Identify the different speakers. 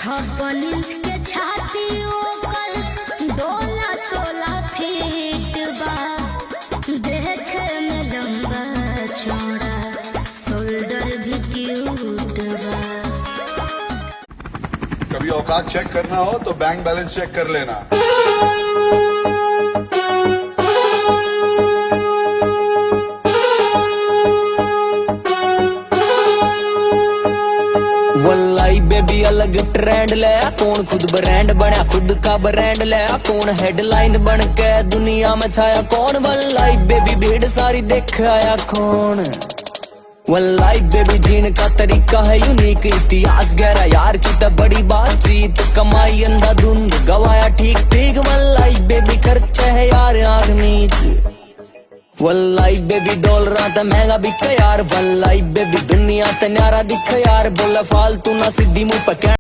Speaker 1: 56 inch के छाती ओकर 16 फीट बा। देखे में लंबा चौड़ा शोल्डर भी क्यूट बा।
Speaker 2: कभी औकात चेक करना हो तो बैंक बैलेंस चेक कर लेना।
Speaker 3: वल्लाई बेबी अलग ट्रेंड ले, कौन खुद ब्रांड बना, खुद का ब्रांड ले, कौन हेडलाइन बन के दुनिया में छाया, कौन वल्लाई बेबी भीड़ सारी देख आया कौन। वल्लाई बेबी जीन का तरीका है यूनिक, इतिहास गहरा यार की तो बड़ी बातचीत, कमाई अंधाधुंध गवाया ठीक ठीक। वल्लाई बेबी खर्चा है यार आग नीच, वल्लाई बेबी डॉलर तो महंगा बिक यार। वल्लाई बेबी दुनिया ते न्यारा दिख यार, बोला फालतू ना सीधी मुंह पे।